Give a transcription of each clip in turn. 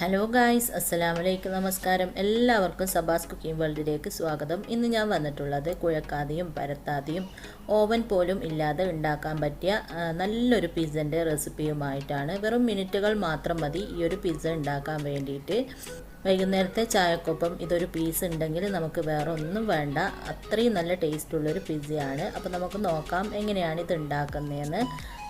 Hello guys, അസ്സലാമലൈക്കും. നമസ്കാരം. എല്ലാവർക്കും സബാസ് കുക്കിംഗ് വേൾഡിലേക്ക് സ്വാഗതം. ഇന്ന് ഞാൻ വന്നിട്ടുള്ളത് കുഴക്കാതെയും പരത്താതെയും ഓവൻ പോലും ഇല്ലാതെ ഉണ്ടാക്കാൻ പറ്റിയ നല്ലൊരു പിസ്സൻ്റെ റെസിപ്പിയുമായിട്ടാണ്. വെറും മിനിറ്റുകൾ മാത്രം മതി ഈ ഒരു പിസ്സ ഉണ്ടാക്കാൻ വേണ്ടിയിട്ട്. വൈകുന്നേരത്തെ ചായക്കൊപ്പം ഇതൊരു പീസ് ഉണ്ടെങ്കിൽ നമുക്ക് വേറെ ഒന്നും വേണ്ട. അത്രയും നല്ല ടേസ്റ്റുള്ളൊരു പിസ്സയാണ്. അപ്പോൾ നമുക്ക് നോക്കാം എങ്ങനെയാണ് ഇത് ഉണ്ടാക്കുന്നതെന്ന്.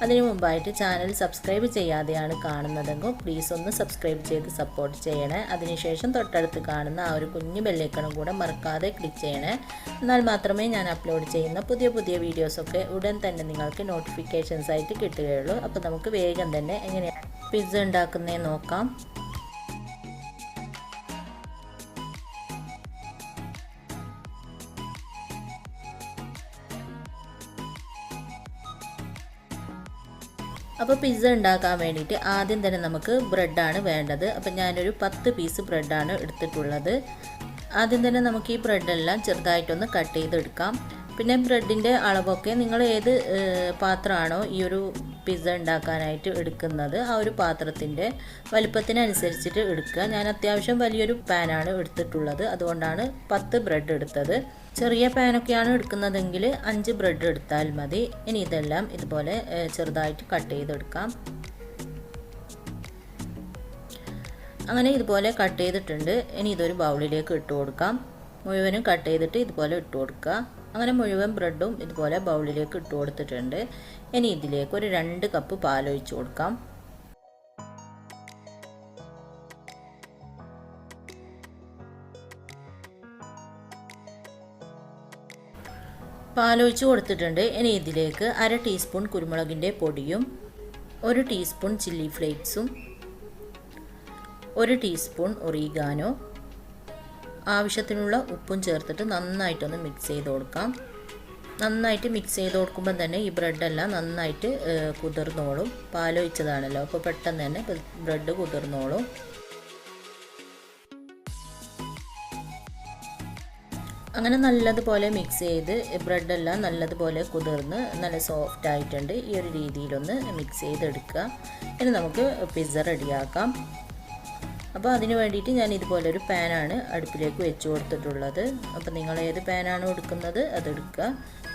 അതിനു മുമ്പായിട്ട് ചാനൽ സബ്സ്ക്രൈബ് ചെയ്യാതെയാണ് കാണുന്നതെങ്കിൽ പ്ലീസ് ഒന്ന് സബ്സ്ക്രൈബ് ചെയ്ത് സപ്പോർട്ട് ചെയ്യണേ. അതിനുശേഷം തൊട്ടടുത്ത് കാണുന്ന ആ ഒരു കുഞ്ഞു ബെല്ലൈക്കണും കൂടെ മറക്കാതെ ക്ലിക്ക് ചെയ്യണേ. എന്നാൽ മാത്രമേ ഞാൻ അപ്ലോഡ് ചെയ്യുന്ന പുതിയ പുതിയ വീഡിയോസൊക്കെ ഉടൻ തന്നെ നിങ്ങൾക്ക് നോട്ടിഫിക്കേഷൻസ് ആയിട്ട് കിട്ടുകയുള്ളൂ. അപ്പോൾ നമുക്ക് വേഗം തന്നെ എങ്ങനെയാണ് പിസ്സ ഉണ്ടാക്കുന്നതെന്ന് നോക്കാം. അപ്പോൾ പിസ്സ ഉണ്ടാക്കാൻ വേണ്ടിയിട്ട് ആദ്യം തന്നെ നമുക്ക് ബ്രെഡാണ് വേണ്ടത്. അപ്പോൾ ഞാനൊരു 10 പീസ് ബ്രെഡാണ് എടുത്തിട്ടുള്ളത്. ആദ്യം തന്നെ നമുക്ക് ഈ ബ്രെഡെല്ലാം ചെറുതായിട്ടൊന്ന് കട്ട് ചെയ്തെടുക്കാം. പിന്നെ ബ്രെഡിൻ്റെ അളവൊക്കെ നിങ്ങൾ ഏത് പാത്രമാണോ ഈ ഒരു പിസ്സ ഉണ്ടാക്കാനായിട്ട് എടുക്കുന്നത് ആ ഒരു പാത്രത്തിൻ്റെ വലുപ്പത്തിനനുസരിച്ചിട്ട് എടുക്കുക. ഞാൻ അത്യാവശ്യം വലിയൊരു പാനാണ് എടുത്തിട്ടുള്ളത്, അതുകൊണ്ടാണ് 10 ബ്രെഡ് എടുത്തത്. ചെറിയ പാനൊക്കെയാണ് എടുക്കുന്നതെങ്കിൽ 5 ബ്രെഡ് എടുത്താൽ മതി. ഇനി ഇതെല്ലാം ഇതുപോലെ ചെറുതായിട്ട് കട്ട് ചെയ്തെടുക്കാം. അങ്ങനെ ഇതുപോലെ കട്ട് ചെയ്തിട്ടുണ്ട്. ഇനി ഇതൊരു ബൗളിലേക്ക് ഇട്ട് കൊടുക്കാം. മുഴുവനും കട്ട് ചെയ്തിട്ട് ഇതുപോലെ ഇട്ട് കൊടുക്കുക. അങ്ങനെ മുഴുവൻ ബ്രെഡും ഇതുപോലെ ബൗളിലേക്ക് ഇട്ട് കൊടുത്തിട്ടുണ്ട്. ഇനി ഇതിലേക്ക് ഒരു 2 കപ്പ് പാലൊഴിച്ച് കൊടുക്കാം. പാലൊഴിച്ച് കൊടുത്തിട്ടുണ്ട്. ഇനി ഇതിലേക്ക് 1/2 ടീസ്പൂൺ കുരുമുളകിൻ്റെ പൊടിയും 1 ടീസ്പൂൺ ചില്ലി ഫ്ലേക്സും 1 ടീസ്പൂൺ ഒറിഗാനോ, ആവശ്യത്തിനുള്ള ഉപ്പും ചേർത്തിട്ട് നന്നായിട്ടൊന്ന് മിക്സ് ചെയ്ത് കൊടുക്കാം. നന്നായിട്ട് മിക്സ് ചെയ്ത് കൊടുക്കുമ്പോൾ തന്നെ ഈ ബ്രെഡെല്ലാം നന്നായിട്ട് കുതിർന്നോളും. പാലൊഴിച്ചതാണല്ലോ, അപ്പോൾ പെട്ടെന്ന് തന്നെ ബ്രെഡ് കുതിർന്നോളും. അങ്ങനെ നല്ലതുപോലെ മിക്സ് ചെയ്ത് ബ്രെഡെല്ലാം നല്ലതുപോലെ കുതിർന്ന് നല്ല സോഫ്റ്റ് ആയിട്ടുണ്ട്. ഈ ഒരു രീതിയിലൊന്ന് മിക്സ് ചെയ്തെടുക്കുക. ഇനി നമുക്ക് പിസ്സ റെഡിയാക്കാം. അപ്പോൾ അതിന് വേണ്ടിയിട്ട് ഞാൻ ഇതുപോലൊരു പാനാണ് അടുപ്പിലേക്ക് വെച്ച് കൊടുത്തിട്ടുള്ളത്. അപ്പോൾ നിങ്ങൾ ഏത് പാനാണോ എടുക്കുന്നത് അതെടുക്കുക.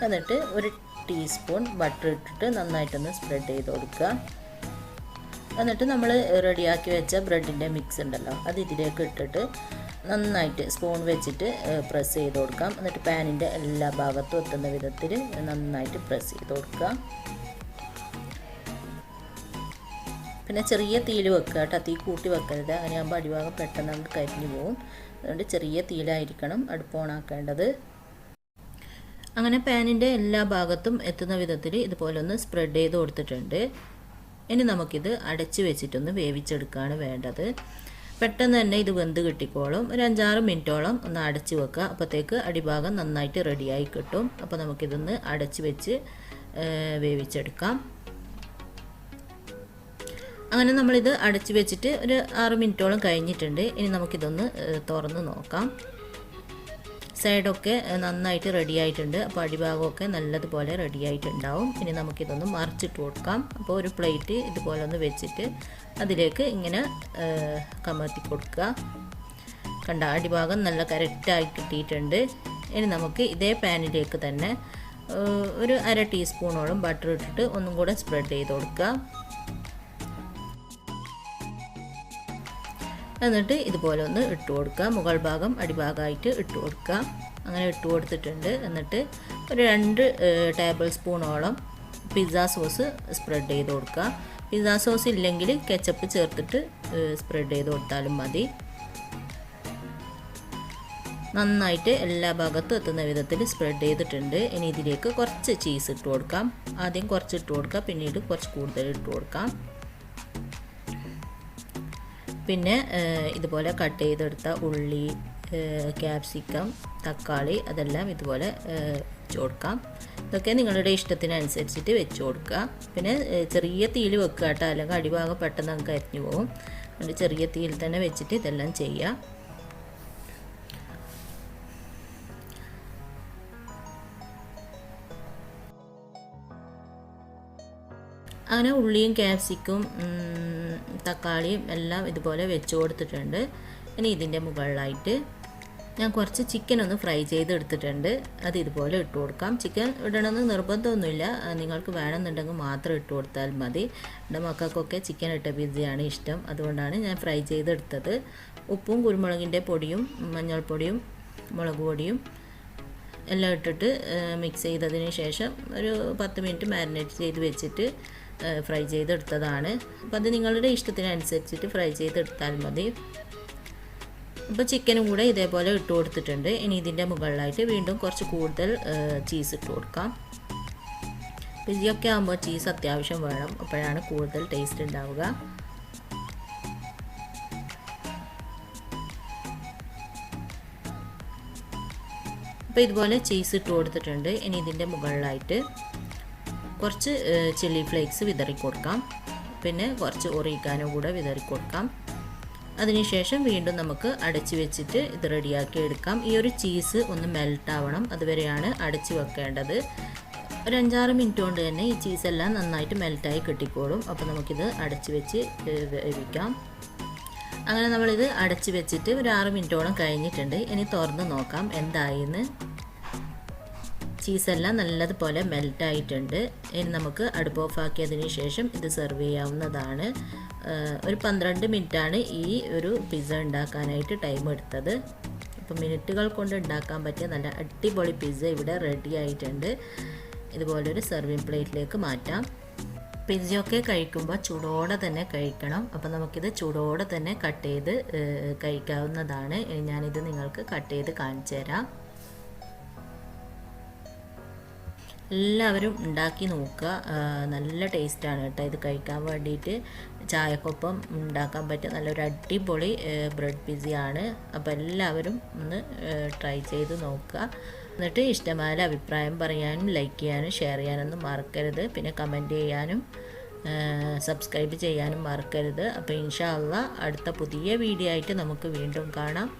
എന്നിട്ട് 1 ടീസ്പൂൺ ബട്ടർ ഇട്ടിട്ട് നന്നായിട്ടൊന്ന് സ്പ്രെഡ് ചെയ്ത് കൊടുക്കുക. എന്നിട്ട് നമ്മൾ റെഡിയാക്കി വെച്ച ബ്രെഡിൻ്റെ മിക്സ് ഉണ്ടല്ലോ അത് ഇതിലേക്ക് ഇട്ടിട്ട് നന്നായിട്ട് സ്പൂൺ വെച്ചിട്ട് പ്രസ് ചെയ്ത് കൊടുക്കാം. എന്നിട്ട് പാനിൻ്റെ എല്ലാ ഭാഗത്തും എത്തുന്ന വിധത്തിൽ നന്നായിട്ട് പ്രസ് ചെയ്ത് കൊടുക്കുക. പിന്നെ ചെറിയ തീയിൽ വെക്കുക കേട്ടോ, തീ കൂട്ടി വെക്കരുത്. അങ്ങനെയാകുമ്പോൾ അടിഭാഗം പെട്ടെന്ന് നമുക്ക് കരിഞ്ഞു പോകും. അതുകൊണ്ട് ചെറിയ തീയിലായിരിക്കണം അടുപ്പ് ഓണാക്കേണ്ടത്. അങ്ങനെ പാനിൻ്റെ എല്ലാ ഭാഗത്തും എത്തുന്ന വിധത്തിൽ ഇതുപോലെ ഒന്ന് സ്പ്രെഡ് ചെയ്ത് കൊടുത്തിട്ടുണ്ട്. ഇനി നമുക്കിത് അടച്ച് വെച്ചിട്ടൊന്ന് വേവിച്ചെടുക്കുകയാണ് വേണ്ടത്. പെട്ടെന്ന് തന്നെ ഇത് വെന്ത് കിട്ടിക്കോളും. ഒരു 5-6 മിനിറ്റോളം ഒന്ന് അടച്ച് വെക്കുക. അപ്പോഴത്തേക്ക് അടിഭാഗം നന്നായിട്ട് റെഡിയായി കിട്ടും. അപ്പോൾ നമുക്കിതൊന്ന് അടച്ച് വെച്ച് വേവിച്ചെടുക്കാം. അങ്ങനെ നമ്മളിത് അടച്ച് വെച്ചിട്ട് ഒരു 6 മിനിറ്റോളം കഴിഞ്ഞിട്ടുണ്ട്. ഇനി നമുക്കിതൊന്ന് തുറന്ന് നോക്കാം. സൈഡൊക്കെ നന്നായിട്ട് റെഡി ആയിട്ടുണ്ട്. അപ്പോൾ അടിഭാഗമൊക്കെ നല്ലതുപോലെ റെഡി ആയിട്ടുണ്ടാവും. ഇനി നമുക്കിതൊന്ന് മറിച്ചിട്ട് കൊടുക്കാം. അപ്പോൾ ഒരു പ്ലേറ്റ് ഇതുപോലെ ഒന്ന് വെച്ചിട്ട് അതിലേക്ക് ഇങ്ങനെ കമഴ്ത്തി കൊടുക്കുക. കണ്ട അടിഭാഗം നല്ല കറക്റ്റായി കിട്ടിയിട്ടുണ്ട്. ഇനി നമുക്ക് ഇതേ പാനിലേക്ക് തന്നെ ഒരു 1/2 ടീസ്പൂണോളം ബട്ടർ ഇട്ടിട്ട് ഒന്നും കൂടെ സ്പ്രെഡ് ചെയ്ത് കൊടുക്കുക. എന്നിട്ട് ഇതുപോലെ ഒന്ന് ഇട്ട് കൊടുക്കുക. മുകൾ ഭാഗം അടിഭാഗമായിട്ട് ഇട്ട് കൊടുക്കുക. അങ്ങനെ ഇട്ട് കൊടുത്തിട്ടുണ്ട്. എന്നിട്ട് ഒരു 2 ടേബിൾ സ്പൂണോളം പിസ്സ സോസ് സ്പ്രെഡ് ചെയ്ത് കൊടുക്കുക. പിസ്സ സോസ് ഇല്ലെങ്കിൽ കെച്ചപ്പ് ചേർത്തിട്ട് സ്പ്രെഡ് ചെയ്ത് കൊടുത്താലും മതി. നന്നായിട്ട് എല്ലാ ഭാഗത്തും എത്തുന്ന വിധത്തിൽ സ്പ്രെഡ് ചെയ്തിട്ടുണ്ട്. ഇനി ഇതിലേക്ക് കുറച്ച് ചീസ് ഇട്ട് കൊടുക്കാം. ആദ്യം കുറച്ച് ഇട്ട് കൊടുക്കുക, പിന്നീട് കുറച്ച് കൂടുതൽ ഇട്ട് കൊടുക്കാം. പിന്നെ ഇതുപോലെ കട്ട് ചെയ്തെടുത്ത ഉള്ളി, ക്യാപ്സിക്കം, തക്കാളി അതെല്ലാം ഇതുപോലെ വെച്ച് കൊടുക്കാം. ഇതൊക്കെ നിങ്ങളുടെ ഇഷ്ടത്തിനനുസരിച്ചിട്ട് വെച്ച് കൊടുക്കുക. പിന്നെ ചെറിയ തീയിൽ വെക്കുക കേട്ടോ, അല്ലെങ്കിൽ അടിഭാഗം പെട്ടെന്ന് നമുക്ക് അരിഞ്ഞു പോകും. അതുകൊണ്ട് ചെറിയ തീയിൽ തന്നെ വെച്ചിട്ട് ഇതെല്ലാം ചെയ്യുക. അങ്ങനെ ഉള്ളിയും ക്യാപ്സിക്കും തക്കാളിയും എല്ലാം ഇതുപോലെ വെച്ച് കൊടുത്തിട്ടുണ്ട്. ഇനി ഇതിൻ്റെ മുകളിലായിട്ട് ഞാൻ കുറച്ച് ചിക്കൻ ഒന്ന് ഫ്രൈ ചെയ്തെടുത്തിട്ടുണ്ട്. അത് ഇതുപോലെ ഇട്ട് കൊടുക്കാം. ചിക്കൻ ഇടണമെന്ന് നിർബന്ധമൊന്നുമില്ല, നിങ്ങൾക്ക് വേണമെന്നുണ്ടെങ്കിൽ മാത്രം ഇട്ട് കൊടുത്താൽ മതി. എൻ്റെ മക്കൾക്കൊക്കെ ചിക്കൻ ഇട്ട പിസ്സയാണ് ഇഷ്ടം, അതുകൊണ്ടാണ് ഞാൻ ഫ്രൈ ചെയ്തെടുത്തത്. ഉപ്പും കുരുമുളകിൻ്റെ പൊടിയും മഞ്ഞൾപ്പൊടിയും മുളക് പൊടിയും എല്ലാം ഇട്ടിട്ട് മിക്സ് ചെയ്തതിന് ശേഷം ഒരു 10 മിനിറ്റ് മാരിനേറ്റ് ചെയ്ത് വെച്ചിട്ട് ഫ്രൈ ചെയ്തെടുത്തതാണ്. അപ്പോൾ അത് നിങ്ങളുടെ ഇഷ്ടത്തിനനുസരിച്ചിട്ട് ഫ്രൈ ചെയ്തെടുത്താൽ മതി. അപ്പോൾ ചിക്കനും കൂടെ ഇതേപോലെ ഇട്ട് കൊടുത്തിട്ടുണ്ട്. ഇനി ഇതിൻ്റെ മുകളിലായിട്ട് വീണ്ടും കുറച്ച് കൂടുതൽ ചീസ് ഇട്ട് കൊടുക്കാം. പിസ്സയൊക്കെ ആകുമ്പോൾ ചീസ് അത്യാവശ്യം വേണം, അപ്പോഴാണ് കൂടുതൽ ടേസ്റ്റ് ഉണ്ടാവുക. അപ്പോൾ ഇതുപോലെ ചീസ് ഇട്ട് കൊടുത്തിട്ടുണ്ട്. ഇനി ഇതിൻ്റെ മുകളിലായിട്ട് കുറച്ച് ചില്ലി ഫ്ലേക്സ് വിതറി കൊടുക്കാം. പിന്നെ കുറച്ച് ഒറിഗാനോ കൂടെ വിതറി കൊടുക്കാം. അതിനുശേഷം വീണ്ടും നമുക്ക് അടച്ച് വെച്ചിട്ട് ഇത് റെഡിയാക്കി എടുക്കാം. ഈ ഒരു ചീസ് ഒന്ന് മെൽറ്റ് ആവണം, അതുവരെയാണ് അടച്ച് വെക്കേണ്ടത്. ഒരു 5-6 മിനിറ്റ് കൊണ്ട് തന്നെ ഈ ചീസെല്ലാം നന്നായിട്ട് മെൽറ്റായി കിട്ടിക്കോളും. അപ്പോൾ നമുക്കിത് അടച്ച് വെച്ച് വേവിക്കാം. അങ്ങനെ നമ്മളിത് അടച്ച് വെച്ചിട്ട് ഒരു 6 മിനിറ്റോളം കഴിഞ്ഞിട്ടുണ്ട്. ഇനി തുറന്ന് നോക്കാം എന്തായിന്ന്. ചീസെല്ലാം നല്ലതുപോലെ മെൽറ്റായിട്ടുണ്ട്. ഇനി നമുക്ക് അടുപ്പ് ഓഫാക്കിയതിന് ശേഷം ഇത് സെർവ് ചെയ്യാവുന്നതാണ്. ഒരു 12 മിനിറ്റാണ് ഈ ഒരു പിസ്സ ഉണ്ടാക്കാനായിട്ട് ടൈം എടുത്തത്. അപ്പോൾ മിനിറ്റുകൾ കൊണ്ട് ഉണ്ടാക്കാൻ പറ്റിയ നല്ല അടിപൊളി പിസ്സ ഇവിടെ റെഡി ആയിട്ടുണ്ട്. ഇതുപോലൊരു സെർവിങ് പ്ലേറ്റിലേക്ക് മാറ്റാം. പിസ്സയൊക്കെ കഴിക്കുമ്പോൾ ചൂടോടെ തന്നെ കഴിക്കണം. അപ്പോൾ നമുക്കിത് ചൂടോടെ തന്നെ കട്ട് ചെയ്ത് കഴിക്കാവുന്നതാണ്. ഞാനിത് നിങ്ങൾക്ക് കട്ട് ചെയ്ത് കാണിച്ചു തരാം. എല്ലാവരും ഉണ്ടാക്കി നോക്കുക, നല്ല ടേസ്റ്റാണ് കേട്ടോ. ഇത് കഴിക്കാൻ വേണ്ടിയിട്ട് ചായക്കൊപ്പം ഉണ്ടാക്കാൻ പറ്റിയ നല്ലൊരു അടിപൊളി ബ്രെഡ് പിസ്സയാണ്. അപ്പോൾ എല്ലാവരും ഒന്ന് ട്രൈ ചെയ്ത് നോക്കുക. എന്നിട്ട് ഇഷ്ടമായ അഭിപ്രായം പറയാനും ലൈക്ക് ചെയ്യാനും ഷെയർ ചെയ്യാനൊന്നും മറക്കരുത്. പിന്നെ കമൻറ്റ് ചെയ്യാനും സബ്സ്ക്രൈബ് ചെയ്യാനും മറക്കരുത്. അപ്പോൾ ഇൻഷാ അള്ളാ അടുത്ത പുതിയ വീഡിയോ ആയിട്ട് നമുക്ക് വീണ്ടും കാണാം.